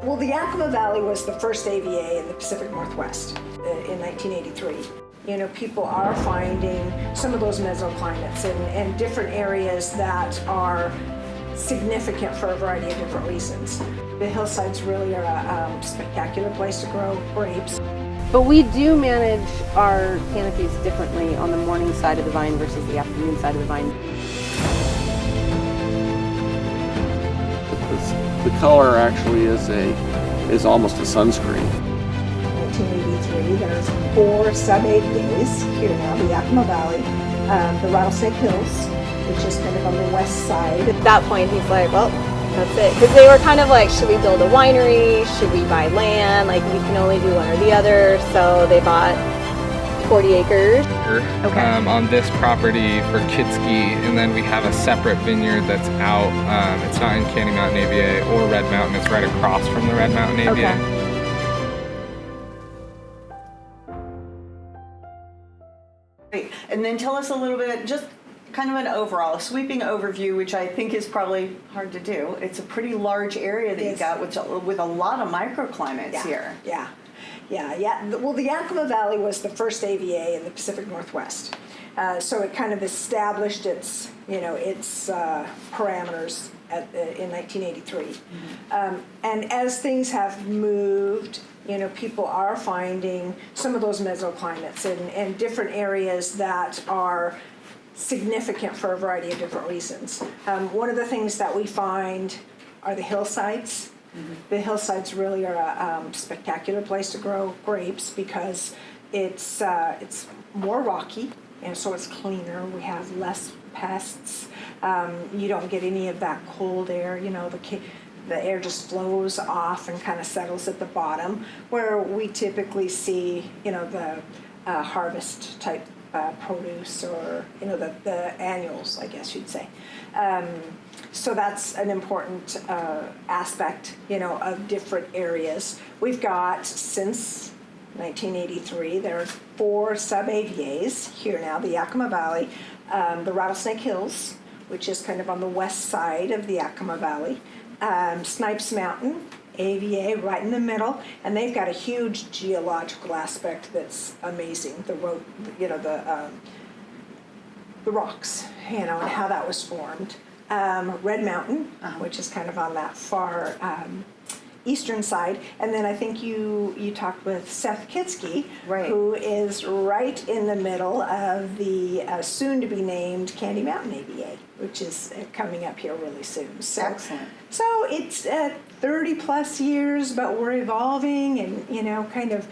Well, the Yakima Valley was the first AVA in the Pacific Northwest in 1983. You know, people are finding some of those mesoclimates and different areas that are significant for a variety of different reasons. The hillsides really are a spectacular place to grow grapes. But we do manage our canopies differently on the morning side of the vine versus the afternoon side of the vine. The color actually is almost a sunscreen. 1983, there's 4 sub-AVAs here now, the Yakima Valley, the Rattlesnake Hills, which is kind of on the west side. At that point, he's like, well, that's it. Because they were kind of like, should we build a winery? Should we buy land? Like, we can only do one or the other. So they bought 40 acres. Okay. On this property for Kitski, and then we have a separate vineyard that's out. It's not in Candy Mountain AVA or Red Mountain. It's right across from the Red Mountain AVA. Okay. Great. And then tell us a little bit, just kind of an overall, a sweeping overview, which I think is probably hard to do. It's a pretty large area that you got with a lot of microclimates here. Yeah. Well, the Yakima Valley was the first AVA in the Pacific Northwest. So it kind of established its parameters in 1983. Mm-hmm. And as things have moved, people are finding some of those mesoclimates and different areas that are significant for a variety of different reasons. One of the things that we find are the hillsides. Mm-hmm. The hillsides really are a spectacular place to grow grapes because it's more rocky, and so it's cleaner. We have less pests. You don't get any of that cold air. The air just flows off and kind of settles at the bottom, where we typically see the harvest type produce, or the annuals, I guess you'd say. So that's an important aspect, of different areas. We've got, since 1983, there are 4 sub-AVAs here now, the Yakima Valley, the Rattlesnake Hills, which is kind of on the west side of the Yakima Valley, Snipes Mountain, AVA right in the middle, and they've got a huge geological aspect that's amazing. The rocks, and how that was formed. Red Mountain, which is kind of on that far eastern side, and then I think you talked with Seth Kitski, right, who is right in the middle of the soon-to-be-named Candy Mountain AVA, which is coming up here really soon. So, excellent. So it's 30 plus years, but we're evolving and kind of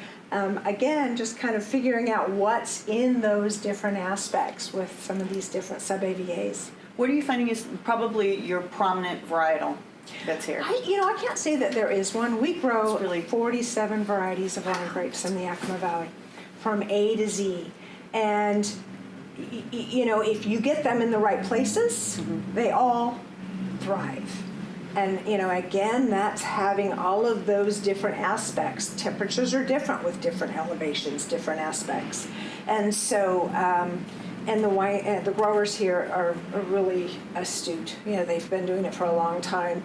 again just kind of figuring out what's in those different aspects with some of these different sub-AVAs. What are you finding is probably your prominent varietal that's here? I can't say that there is one. We grow really 47 varieties of wine grapes in the Yakima Valley, from A to Z. And, if you get them in the right places, mm-hmm, they all thrive. And, again, that's having all of those different aspects. Temperatures are different with different elevations, different aspects. And so, and the growers here are really astute. They've been doing it for a long time,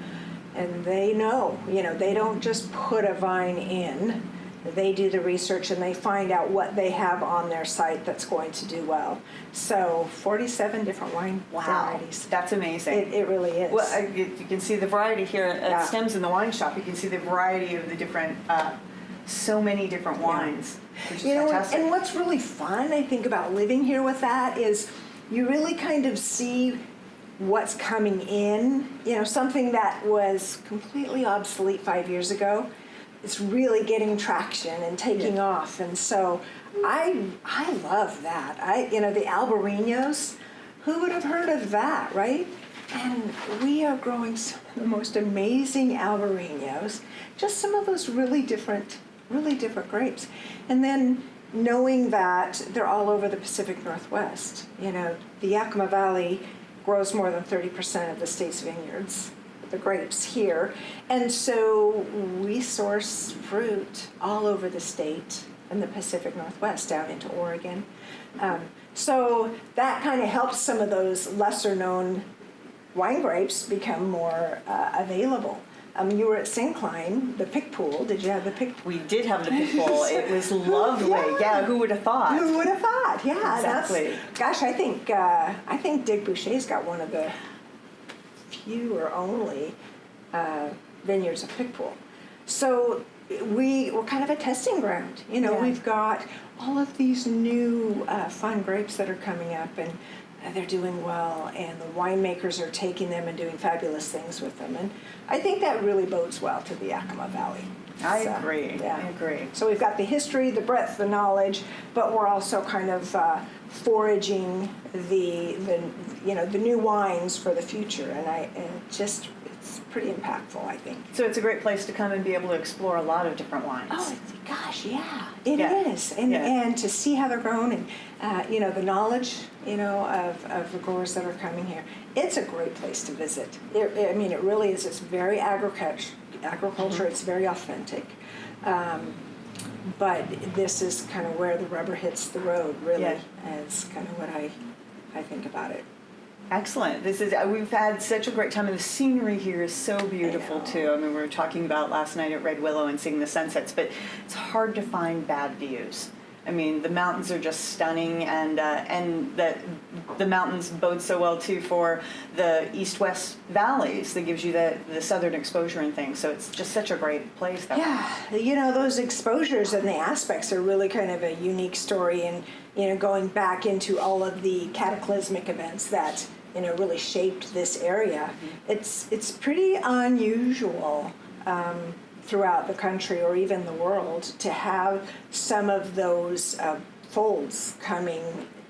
and they know. They don't just put a vine in. They do the research and they find out what they have on their site that's going to do well. So 47 different wine varieties. That's amazing. It really is. Well, you can see the variety here at Stems in the Wine Shop. You can see the variety of the different, so many different wines. Which is fantastic. And what's really fun, I think, about living here with that is you really kind of see what's coming in. Something that was completely obsolete 5 years ago, it's really getting traction and taking off. And so I love that. The Albareños, who would have heard of that, right? And we are growing some of the most amazing Albareños, just some of those really different grapes. And then knowing that they're all over the Pacific Northwest. The Yakima Valley grows more than 30% of the state's vineyards, the grapes here. And so we source fruit all over the state and the Pacific Northwest down into Oregon. So that kind of helps some of those lesser known wine grapes become more available. You were at Syncline, the pick pool. Did you have the pick pool? We did have the pit bull. It was lovely. Yeah, who would have thought? Who would have thought? Yeah, Exactly. Gosh, I think Dig Boucher's got one of the few or only vineyards of Pickpool. So we're kind of a testing ground. You know, Yeah. we've got all of these new fun grapes that are coming up, and they're doing well, and the winemakers are taking them and doing fabulous things with them. And I think that really bodes well to the Yakima Valley. I So, agree. yeah. I agree. So we've got the history, the breadth, the knowledge, but we're also kind of foraging the new wines for the future, and it's pretty impactful, I think. So it's a great place to come and be able to explore a lot of different wines. Oh, gosh, yeah, it Yeah. is, and Yeah. and to see how they're grown, and the knowledge, of the growers that are coming here, it's a great place to visit. It really is. It's very agriculture. It's very authentic, but this is kind of where the rubber hits the road. Really, Yeah. it's kind of what I think about it. Excellent. We've had such a great time, and the scenery here is so beautiful too. I mean, we were talking about last night at Red Willow and seeing the sunsets, but it's hard to find bad views. I mean, the mountains are just stunning, and the mountains bode so well too for the east-west valleys that gives you the southern exposure and things. So it's just such a great place. Yeah, those exposures and the aspects are really kind of a unique story, and going back into all of the cataclysmic events that really shaped this area. It's pretty unusual throughout the country or even the world to have some of those folds coming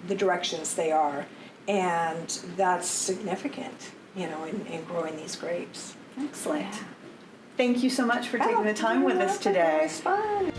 the directions they are, and that's significant, in growing these grapes. Excellent. Thank you so much for taking the time with us today. It was fun.